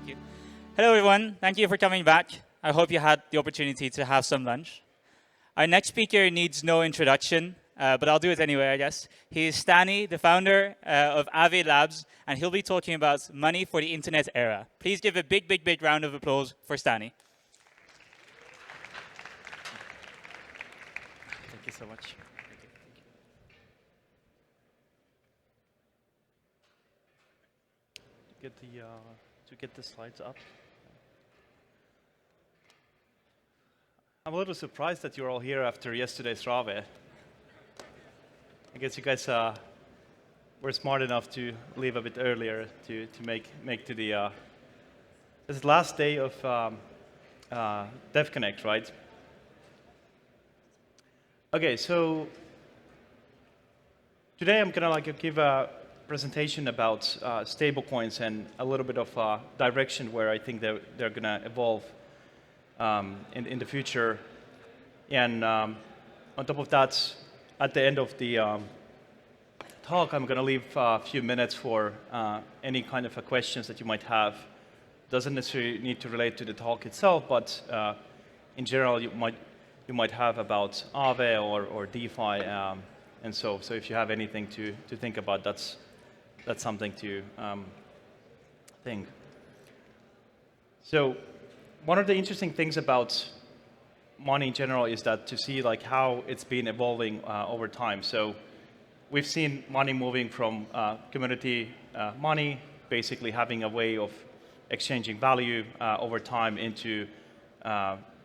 Thank you. Hello, everyone. Thank you for coming back. I hope you had the opportunity to have some lunch. Our next speaker needs no introduction, but I'll do it anyway, I guess. He is Stani, the founder of Aave Labs, and he'll be talking about money for the internet era. Please give a big, big, big round of applause for Stani. Thank you so much. Get the slides up. I'm a little surprised that you're all here after yesterday's Aave. I guess you guys were smart enough to leave a bit earlier to make to the this is the last day of Devconnect, right? Okay, so today I'm gonna give a presentation about stablecoins and a little bit of direction where I think they're gonna evolve in the future. And on top of that, at the end of the talk, I'm gonna leave a few minutes for any kind of questions that you might have. Doesn't necessarily need to relate to the talk itself, but in general, you might have about Aave or DeFi, and so if you have anything to think about, that's something to think. So one of the interesting things about money in general is that to see how it's been evolving over time. So we've seen money moving from community money, basically having a way of exchanging value over time into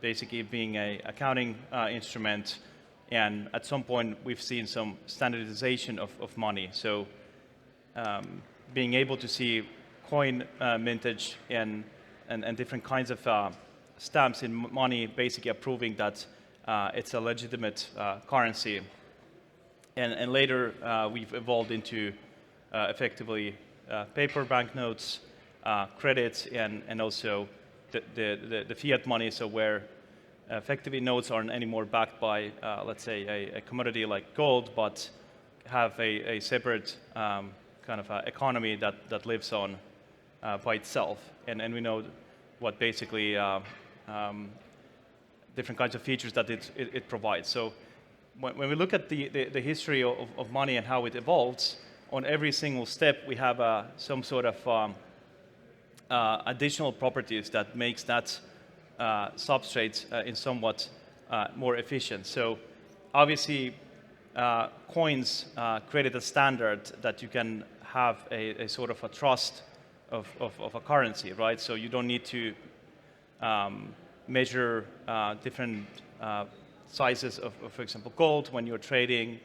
basically being an accounting instrument. And at some point, we've seen some standardization of money. So being able to see coin mintage and different kinds of stamps in money, basically proving that it's a legitimate currency. And later, we've evolved into effectively paper banknotes, credits, and also the fiat money, so where effectively notes aren't anymore backed by, let's say, a commodity like gold, but have a separate kind of economy that lives on by itself. And we know what basically different kinds of features that it provides. So when we look at the history of money and how it evolves, on every single step we have some sort of additional properties that makes that substrate in somewhat more efficient. So obviously coins created a standard that you can have a sort of a trust of a currency, right? So you don't need to measure different sizes of, for example, gold when you're trading,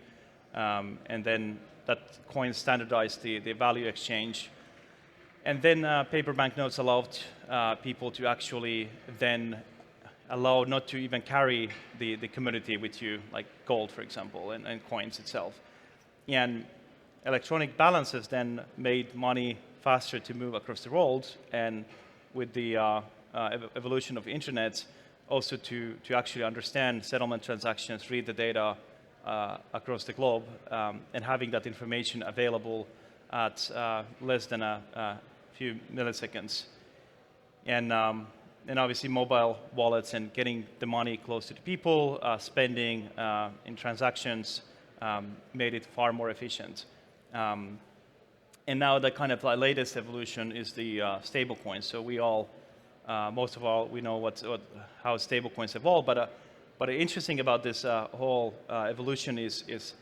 and then that coin standardized the value exchange. And then paper banknotes allowed people to actually then allow not to even carry the commodity with you, like gold, for example, and coins itself. And electronic balances then made money faster to move across the world, and with the evolution of the internet, also to actually understand settlement transactions, read the data across the globe, and having that information available at less than a few milliseconds. And obviously mobile wallets and getting the money close to the people, spending in transactions made it far more efficient. And now the kind of latest evolution is the stablecoins. So we all, most of all, we know how stablecoins evolve. But interesting about this whole evolution is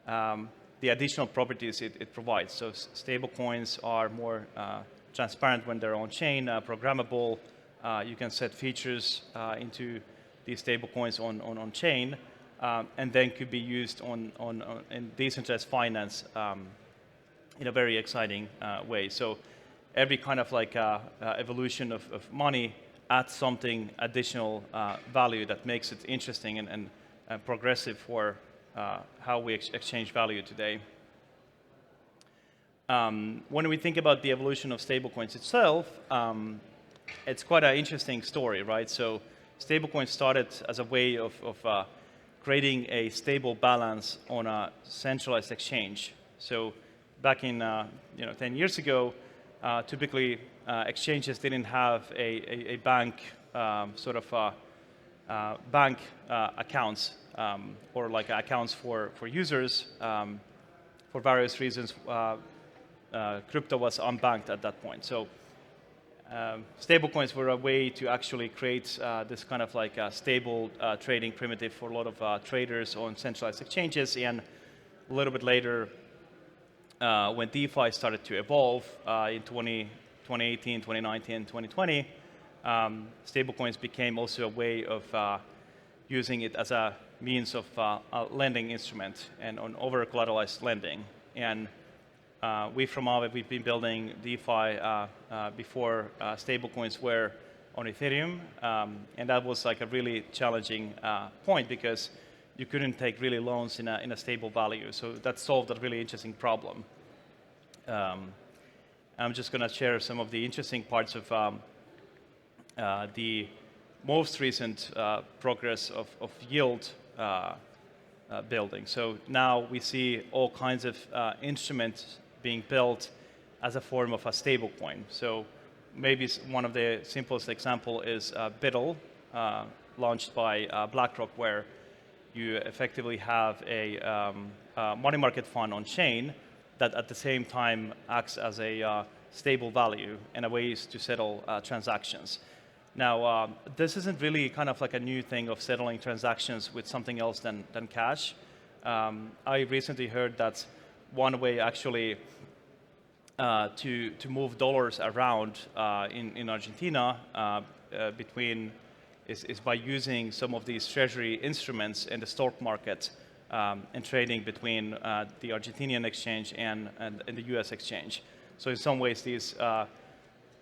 the additional properties it provides. So stablecoins are more transparent when they're on chain, programmable. You can set features into these stablecoins on chain, and then could be used in decentralized finance in a very exciting way. So every kind of evolution of money adds something additional value that makes it interesting and progressive for how we exchange value today. When we think about the evolution of stablecoins itself, it's quite an interesting story, right? So stablecoins started as a way of creating a stable balance on a centralized exchange. So back in 10 years ago, typically exchanges didn't have a bank bank accounts or like accounts for users. For various reasons, crypto was unbanked at that point. So stablecoins were a way to actually create this kind of like a stable trading primitive for a lot of traders on centralized exchanges. And a little bit later, when DeFi started to evolve in 2018, 2019, 2020, stablecoins became also a way of using it as a means of a lending instrument and on over-collateralized lending. And we from Aave, we've been building DeFi before stablecoins were on Ethereum. And that was like a really challenging point because you couldn't take really loans in a stable value. So that solved a really interesting problem. I'm just going to share some of the interesting parts of the most recent progress of yield building. So now we see all kinds of instruments being built as a form of a stable coin. So maybe one of the simplest example is BUIDL, launched by BlackRock, where you effectively have a money market fund on chain that at the same time acts as a stable value and a way to settle transactions. Now, this isn't really kind of like a new thing of settling transactions with something else than cash. I recently heard that one way actually to move dollars around in Argentina is by using some of these treasury instruments in the stock market and trading between the Argentinian exchange and the US exchange. So in some ways, these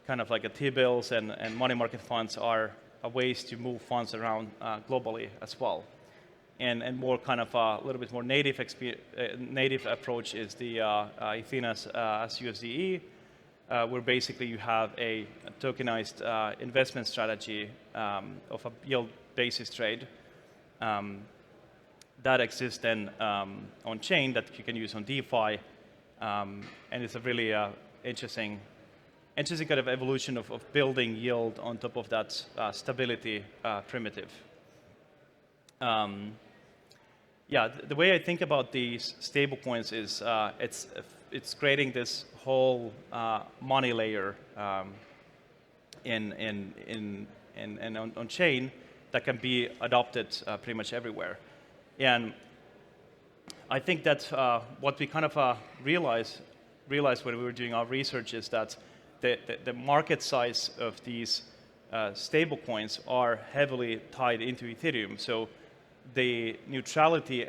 kind of like a T-bills and money market funds are ways to move funds around globally as well. And more kind of a little bit more native approach is the Athena's USDE, where basically you have a tokenized investment strategy of a yield basis trade that exists then on chain that you can use on DeFi, and it's a really interesting kind of evolution of building yield on top of that stability primitive. Yeah, the way I think about these stablecoins is it's creating this whole money layer on chain that can be adopted pretty much everywhere. And I think that what we kind of realized when we were doing our research is that the market size of these stablecoins are heavily tied into Ethereum. So the neutrality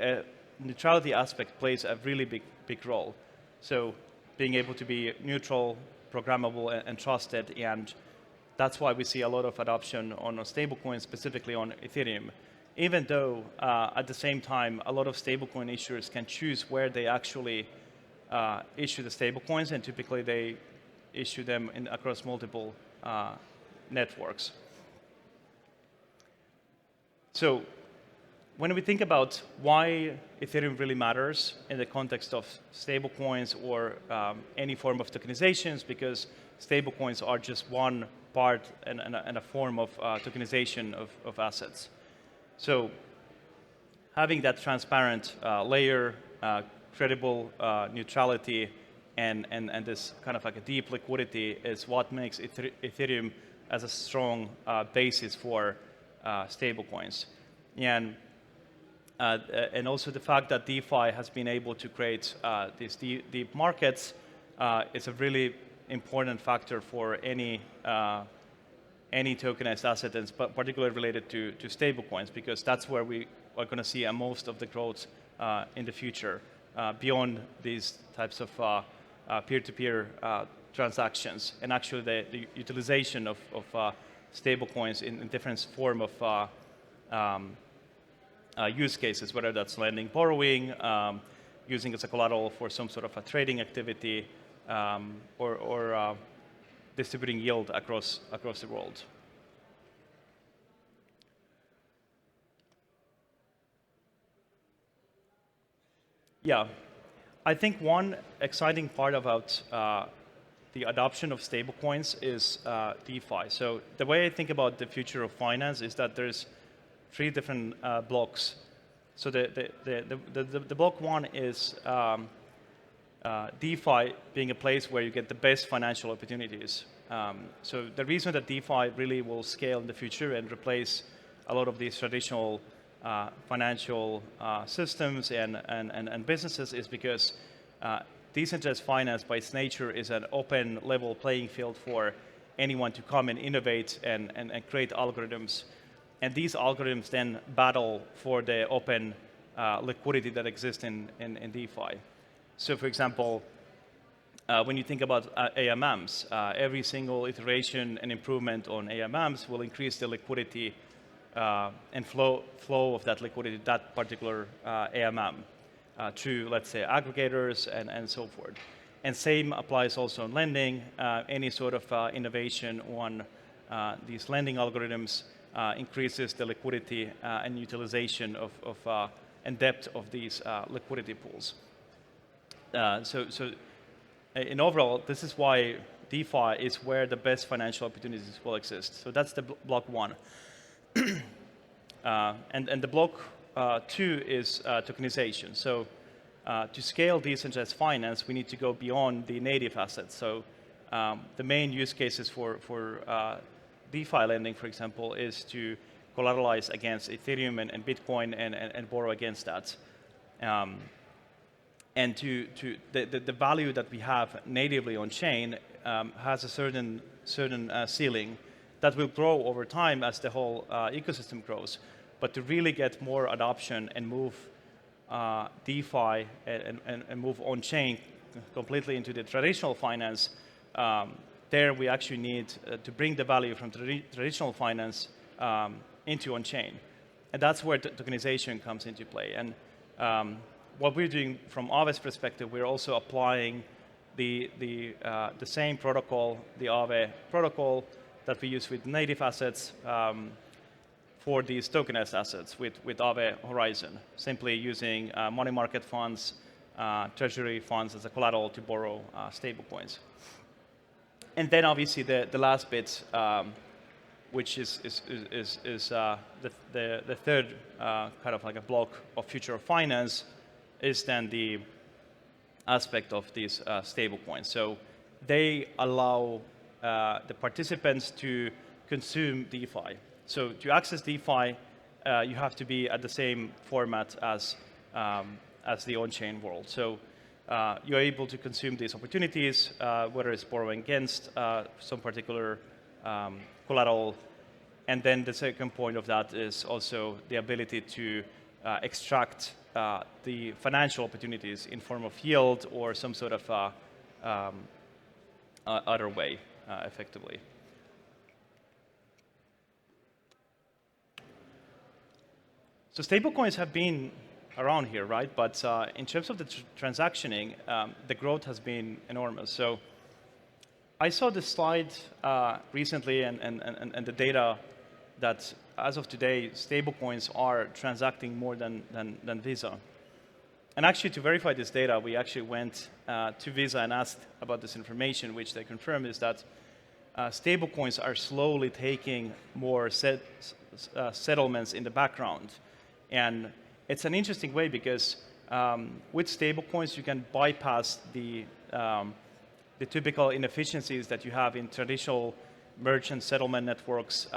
aspect plays a really big role. So being able to be neutral, programmable, and trusted, and that's why we see a lot of adoption on stablecoins, specifically on Ethereum. Even though at the same time, a lot of stablecoin issuers can choose where they actually issue the stablecoins, and typically they issue them across multiple networks. So when we think about why Ethereum really matters in the context of stablecoins or any form of tokenizations, because stablecoins are just one part and a form of tokenization of assets. So having that transparent layer, credible neutrality, and this kind of like a deep liquidity is what makes Ethereum as a strong basis for stablecoins. And also the fact that DeFi has been able to create these deep markets is a really important factor for any tokenized asset, and particularly related to stablecoins, because that's where we are going to see most of the growth in the future, beyond these types of peer-to-peer transactions, and actually the utilization of stablecoins in different form of use cases, whether that's lending, borrowing, using as a collateral for some sort of a trading activity, or distributing yield across the world. Yeah, I think one exciting part about the adoption of stablecoins is DeFi. So the way I think about the future of finance is that there's 3 different blocks. So the block 1 is DeFi being a place where you get the best financial opportunities. So the reason that DeFi really will scale in the future and replace a lot of these traditional financial systems and businesses is because decentralized finance by its nature is an open level playing field for anyone to come and innovate and create algorithms. And these algorithms then battle for the open liquidity that exists in DeFi. So for example, when you think about AMMs, every single iteration and improvement on AMMs will increase the liquidity and flow of that liquidity, that particular AMM, through, let's say, aggregators and so forth. And same applies also on lending. Any sort of innovation on these lending algorithms increases the liquidity and utilization of and depth of these liquidity pools. So in overall, this is why DeFi is where the best financial opportunities will exist. So that's the block 1. And the block 2 is tokenization. So to scale decentralized finance, we need to go beyond the native assets. So the main use cases for DeFi lending, for example, is to collateralize against Ethereum and Bitcoin and borrow against that. And the value that we have natively on chain has a certain ceiling that will grow over time as the whole ecosystem grows. But to really get more adoption and move DeFi and move on chain completely into the traditional finance, there we actually need to bring the value from traditional finance into on chain, and that's where tokenization comes into play. And what we're doing from Aave's perspective, we're also applying the same protocol, the Aave protocol that we use with native assets for these tokenized assets with Aave Horizon, simply using money market funds, treasury funds as a collateral to borrow stablecoins. And then obviously the last bit, which is the third kind of like a block of future of finance, is then the aspect of these stablecoins. So they allow the participants to consume DeFi. So to access DeFi, you have to be at the same format as the on-chain world. So you're able to consume these opportunities, whether it's borrowing against some particular collateral. And then the second point of that is also the ability to extract the financial opportunities in form of yield or some sort of other way, effectively. So stablecoins have been around here, right? But in terms of the transactioning, the growth has been enormous. So I saw this slide recently and the data that as of today, stablecoins are transacting more than Visa. And actually, to verify this data, we actually went to Visa and asked about this information, which they confirmed is that stablecoins are slowly taking more settlements in the background. And it's an interesting way because with stablecoins, you can bypass the typical inefficiencies that you have in traditional merchant settlement networks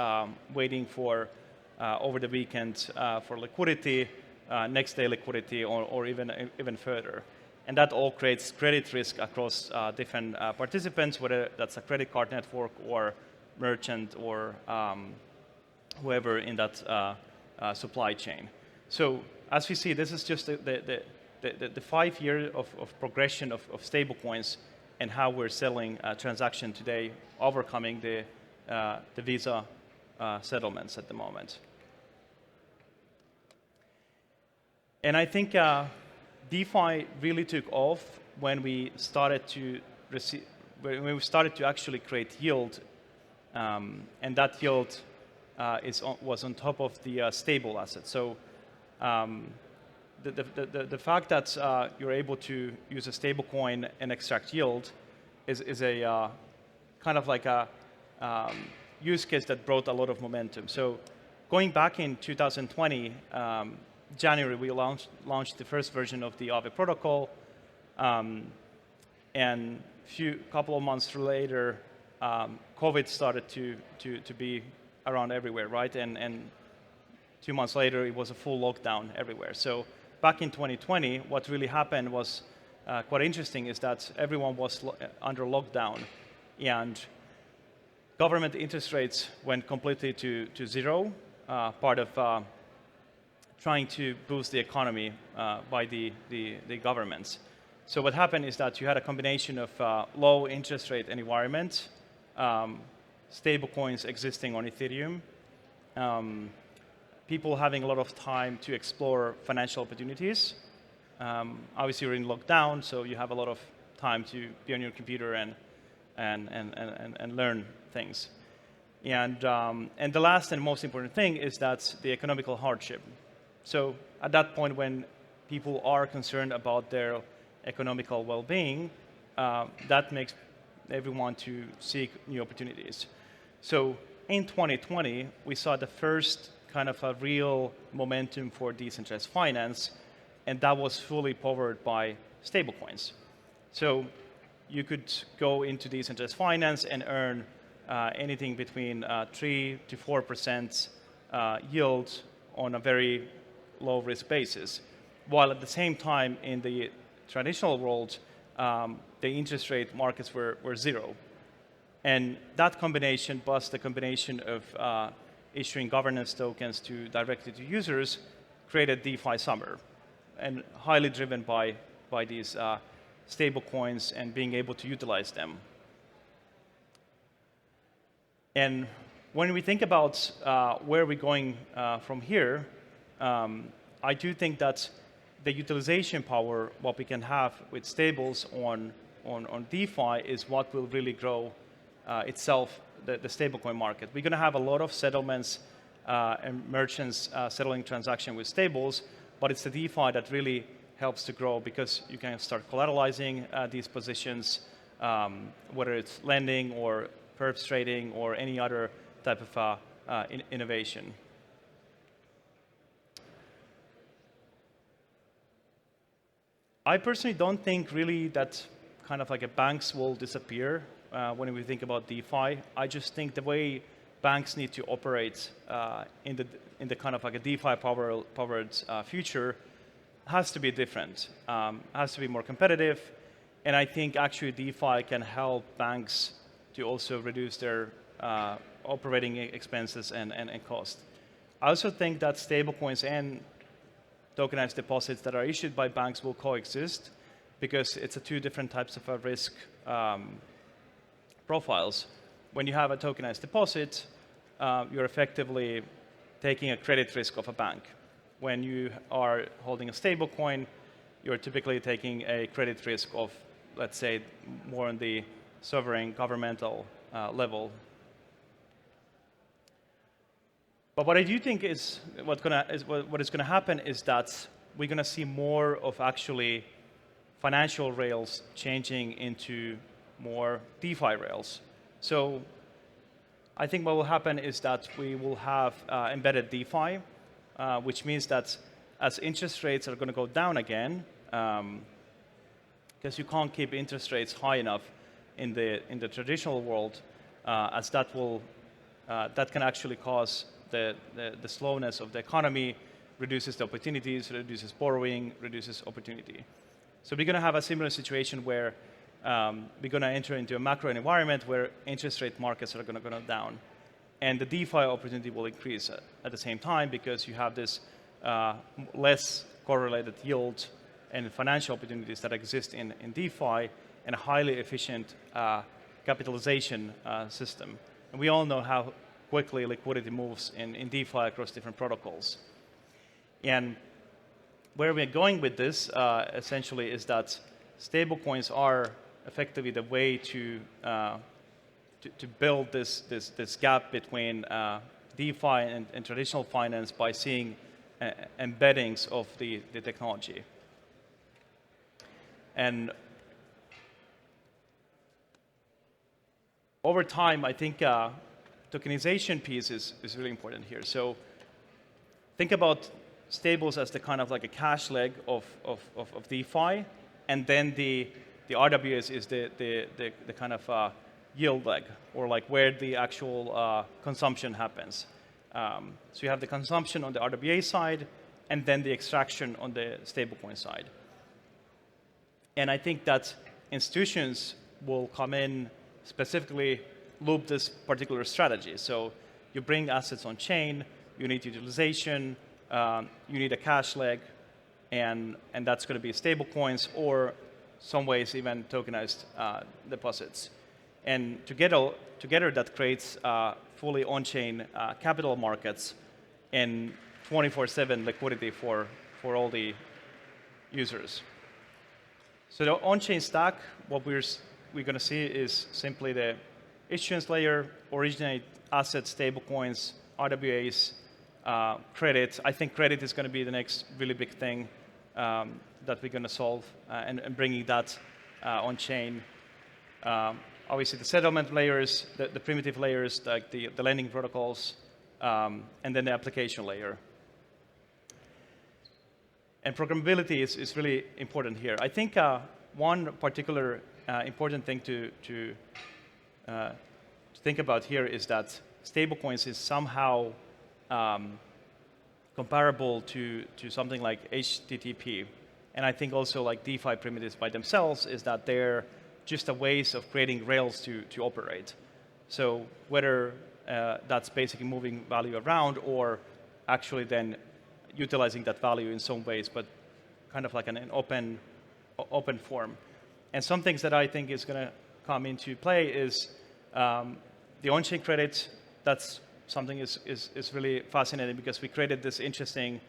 waiting for over the weekend for liquidity, next day liquidity, or even further. And that all creates credit risk across different participants, whether that's a credit card network or merchant or whoever in that supply chain. So as we see, this is just the 5 years of progression of stablecoins and how we're selling transaction today, overcoming the Visa settlements at the moment. And I think DeFi really took off when we started to actually create yield, and that yield was on top of the stable assets. So the fact that you're able to use a stable coin and extract yield is a kind of like a use case that brought a lot of momentum. So going back in 2020, January, we launched the first version of the Aave protocol. And couple of months later, COVID started to be around everywhere, right? And 2 months later, it was a full lockdown everywhere. So back in 2020, what really happened was quite interesting is that everyone was under lockdown, and government interest rates went completely to zero, part of trying to boost the economy by the governments. So what happened is that you had a combination of low interest rate environment, stablecoins existing on Ethereum, people having a lot of time to explore financial opportunities. Obviously, you're in lockdown, so you have a lot of time to be on your computer and learn things. And the last and most important thing is that the economical hardship. So at that point, when people are concerned about their economical well-being, that makes everyone to seek new opportunities. So in 2020, we saw the first kind of a real momentum for decentralized finance, and that was fully powered by stablecoins. So you could go into decentralized finance and earn anything between 3 to 4% yield on a very low risk basis, while at the same time in the traditional world, the interest rate markets were zero. And that combination, plus the combination of issuing governance tokens directly to users, created DeFi summer, and highly driven by these stable coins and being able to utilize them. And when we think about where we're going from here, I do think that the utilization power, what we can have with stables on DeFi, is what will really grow itself, the stablecoin market. We're going to have a lot of settlements and merchants settling transactions with stables, but it's the DeFi that really helps to grow, because you can start collateralizing these positions, whether it's lending or perps trading or any other type of innovation. I personally don't think really that kind of like banks will disappear when we think about DeFi. I just think the way banks need to operate in the kind of like a DeFi powered future has to be different, has to be more competitive, and I think actually DeFi can help banks to also reduce their operating expenses and cost. I also think that stablecoins and tokenized deposits that are issued by banks will coexist, because it's two different types of risk profiles. When you have a tokenized deposit, you're effectively taking a credit risk of a bank. When you are holding a stable coin, you're typically taking a credit risk of, let's say, more on the sovereign governmental level. But what I do think is what is going to happen is that we're going to see more of actually financial rails changing into more DeFi rails. So I think what will happen is that we will have embedded DeFi, which means that as interest rates are going to go down again, because you can't keep interest rates high enough in the traditional world, as that can actually cause the slowness of the economy, reduces the opportunities, reduces borrowing, reduces opportunity. So we're going to have a similar situation where we're going to enter into a macro environment where interest rate markets are going to go down. And the DeFi opportunity will increase at the same time, because you have this less correlated yield and financial opportunities that exist in DeFi, and a highly efficient capitalization system. And we all know how quickly liquidity moves in DeFi across different protocols. And where we're going with this, essentially, is that stablecoins are effectively the way to build this gap between DeFi and traditional finance by seeing embeddings of the technology. And over time, I think tokenization piece is really important here. So think about stables as the kind of like a cash leg of DeFi, and then the RWS is the kind of yield leg, or like where the actual consumption happens. So you have the consumption on the RWA side, and then the extraction on the stablecoin side. And I think that institutions will come in specifically loop this particular strategy. So you bring assets on chain, you need utilization, you need a cash leg, and that's going to be stablecoins or some ways even tokenized deposits. And together that creates fully on-chain capital markets and 24/7 liquidity for all the users. So the on-chain stack, what we're going to see is simply the issuance layer, originate assets, stablecoins, RWAs, credit. I think credit is going to be the next really big thing that we're going to solve, and bringing that on-chain. Obviously, the settlement layers, the primitive layers, like the lending protocols, and then the application layer. And programmability is really important here. I think one particular important thing to think about here is that stablecoins is somehow comparable to something like HTTP. And I think also like DeFi primitives by themselves is that they're just a ways of creating rails to operate. So whether that's basically moving value around or actually then utilizing that value in some ways, but kind of like an open form. And some things that I think is going to come into play is the on-chain credit. That's something is really fascinating because we created this interesting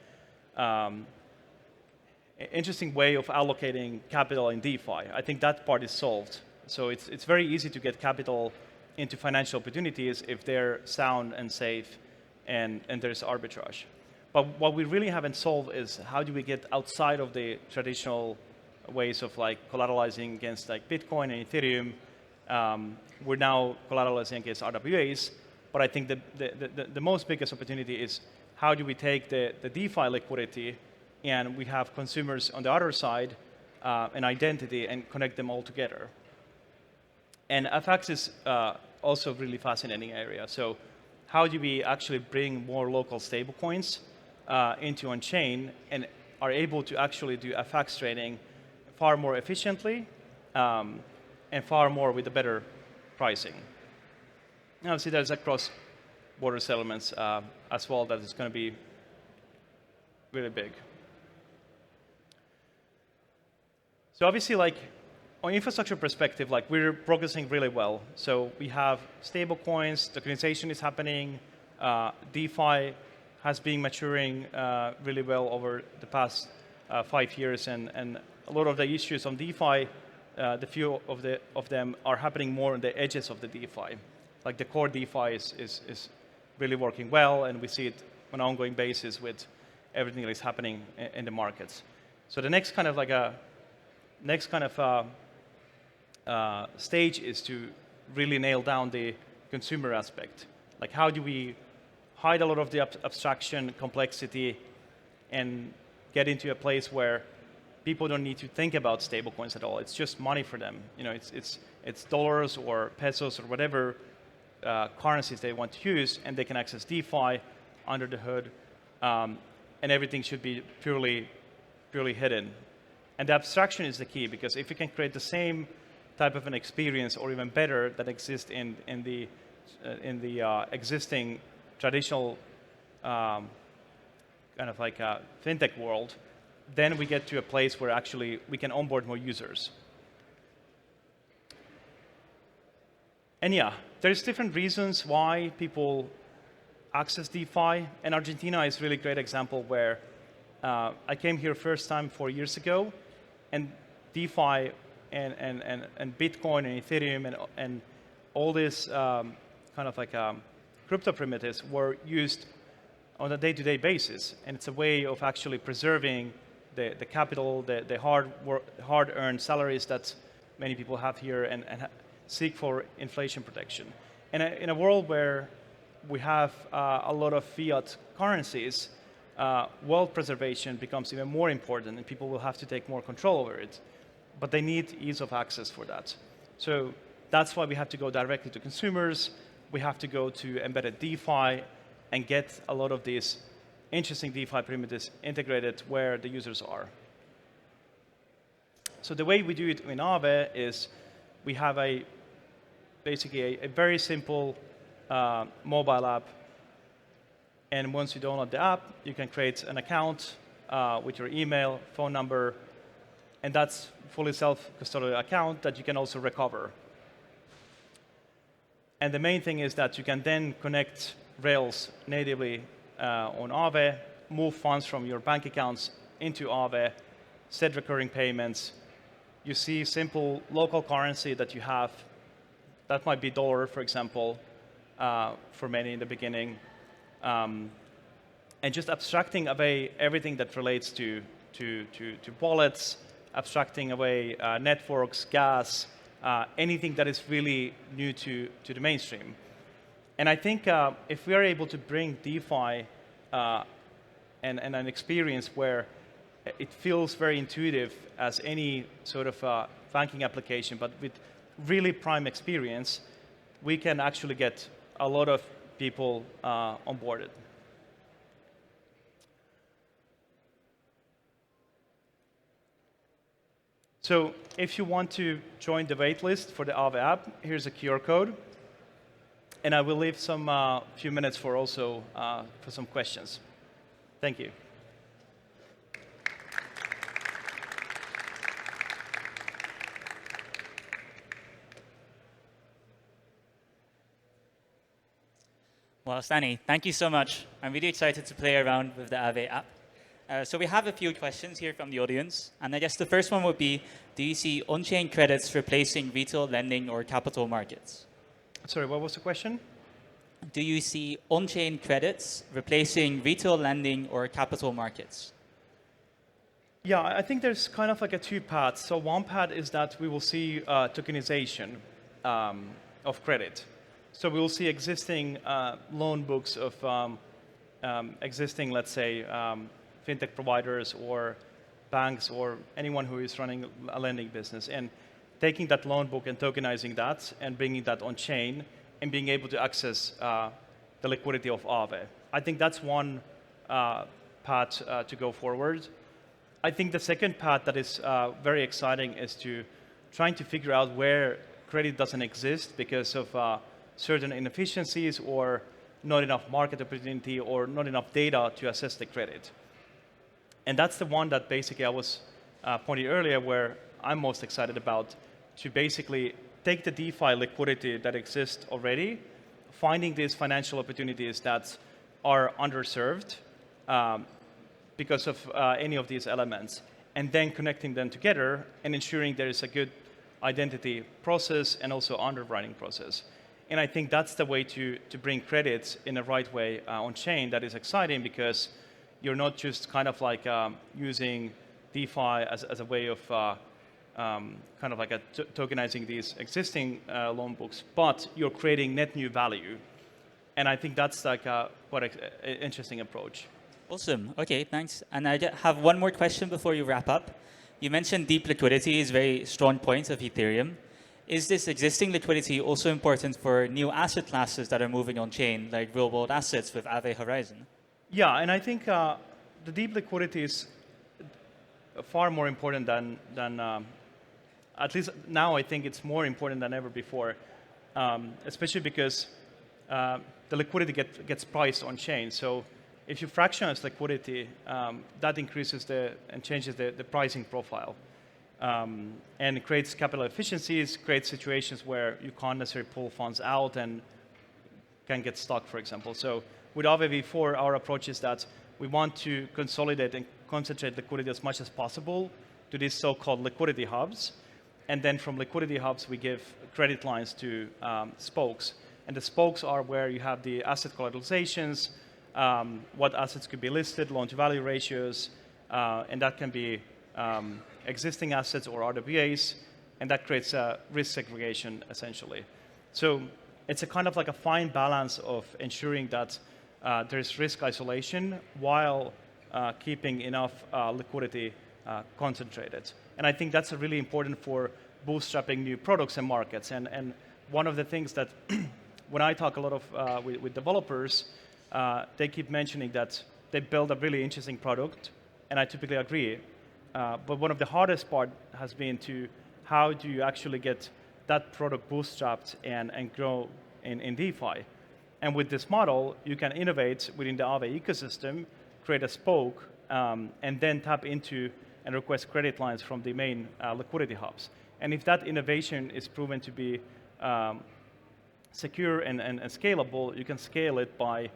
way of allocating capital in DeFi. I think that part is solved. So it's very easy to get capital into financial opportunities if they're sound and safe and there's arbitrage. But what we really haven't solved is how do we get outside of the traditional ways of like collateralizing against like Bitcoin and Ethereum. We're now collateralizing against RWAs, but I think the most biggest opportunity is how do we take the DeFi liquidity and we have consumers on the other side, an identity, and connect them all together. And FX is also a really fascinating area. So how do we actually bring more local stablecoins into on-chain and are able to actually do FX trading far more efficiently and far more with a better pricing. Now, see, there's cross-border settlements as well that is going to be really big. So obviously, like on infrastructure perspective, like we're progressing really well. So we have stable coins, tokenization is happening, DeFi has been maturing really well over the past 5 years, and a lot of the issues on DeFi, the few of them are happening more on the edges of the DeFi. Like the core DeFi is really working well, and we see it on an ongoing basis with everything that is happening in the markets. So the next kind of stage is to really nail down the consumer aspect. Like how do we hide a lot of the abstraction, complexity, and get into a place where people don't need to think about stablecoins at all. It's just money for them. You know, it's dollars or pesos or whatever currencies they want to use, and they can access DeFi under the hood, and everything should be purely hidden. And the abstraction is the key, because if you can create the same type of an experience or even better that exists in the existing traditional kind of like a fintech world, then we get to a place where actually we can onboard more users. And yeah, there's different reasons why people access DeFi, and Argentina is a really great example where I came here first time 4 years ago, and DeFi and Bitcoin and Ethereum and all this kind of like crypto primitives were used on a day-to-day basis, and it's a way of actually preserving the capital, the hard-earned salaries that many people have here, and seek for inflation protection. And in a world where we have a lot of fiat currencies, wealth preservation becomes even more important, and people will have to take more control over it. But they need ease of access for that. So that's why we have to go directly to consumers. We have to go to embedded DeFi and get a lot of these interesting DeFi primitives integrated where the users are. So the way we do it in Aave is we have basically a very simple mobile app. And once you download the app, you can create an account with your email, phone number, and that's fully self-custodial account that you can also recover. And the main thing is that you can then connect Rails natively on Aave, move funds from your bank accounts into Aave, set recurring payments. You see simple local currency that you have. That might be dollar, for example, for many in the beginning. And just abstracting away everything that relates to wallets, abstracting away networks, gas, anything that is really new to the mainstream. And I think if we are able to bring DeFi and an experience where it feels very intuitive as any sort of banking application, but with really prime experience, we can actually get a lot of people onboarded. So if you want to join the waitlist for the Aave app, here's a QR code. And I will leave some few minutes for also for some questions. Thank you. Well, Stani, thank you so much. I'm really excited to play around with the Aave app. So we have a few questions here from the audience. And I guess the first one would be, do you see on-chain credits replacing retail lending or capital markets? Sorry, what was the question? Do you see on-chain credits replacing retail lending or capital markets? Yeah, I think there's kind of like a two paths. So one path is that we will see tokenization of credit. So we will see existing loan books of existing, let's say, fintech providers or banks or anyone who is running a lending business, and taking that loan book and tokenizing that and bringing that on chain and being able to access the liquidity of Aave. I think that's one path to go forward. I think the second path that is very exciting is to trying to figure out where credit doesn't exist because of certain inefficiencies or not enough market opportunity or not enough data to assess the credit. And that's the one that basically I was pointing earlier where I'm most excited about, to basically take the DeFi liquidity that exists already, finding these financial opportunities that are underserved because of any of these elements, and then connecting them together and ensuring there is a good identity process and also underwriting process. And I think that's the way to bring credits in the right way on chain. That is exciting because you're not just kind of like using DeFi as a way of kind of like tokenizing these existing loan books, but you're creating net new value. And I think that's like quite an interesting approach. Awesome. OK, thanks. And I have one more question before you wrap up. You mentioned deep liquidity is a very strong point of Ethereum. Is this existing liquidity also important for new asset classes that are moving on chain, like real-world assets with Aave Horizon? Yeah, and I think the deep liquidity is far more important than at least now I think it's more important than ever before, especially because the liquidity gets priced on chain. So if you fractionalize liquidity, that increases and changes the pricing profile. And it creates capital efficiencies, creates situations where you can't necessarily pull funds out and can get stuck, for example. So with Aave v4, our approach is that we want to consolidate and concentrate liquidity as much as possible to these so-called liquidity hubs. And then from liquidity hubs, we give credit lines to spokes. And the spokes are where you have the asset collateralizations, what assets could be listed, loan-to-value ratios, and that can be existing assets or RWAs. and that creates risk segregation, essentially. So it's a kind of like a fine balance of ensuring that there's risk isolation while keeping enough liquidity concentrated. And I think that's really important for bootstrapping new products and markets. And one of the things that when I talk a lot of with developers, they keep mentioning that they build a really interesting product, and I typically agree. But one of the hardest part has been to how do you actually get that product bootstrapped and grow in DeFi. And with this model, you can innovate within the Aave ecosystem, create a spoke, and then tap into and request credit lines from the main liquidity hubs. And if that innovation is proven to be secure and scalable, you can scale it by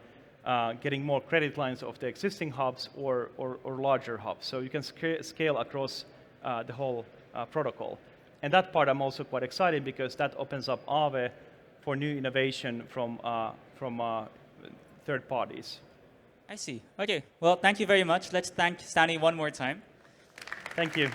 getting more credit lines of the existing hubs or larger hubs. So you can scale across the whole protocol. And that part I'm also quite excited because that opens up Aave for new innovation from third parties. I see. Okay. Well, thank you very much. Let's thank Stani one more time. Thank you.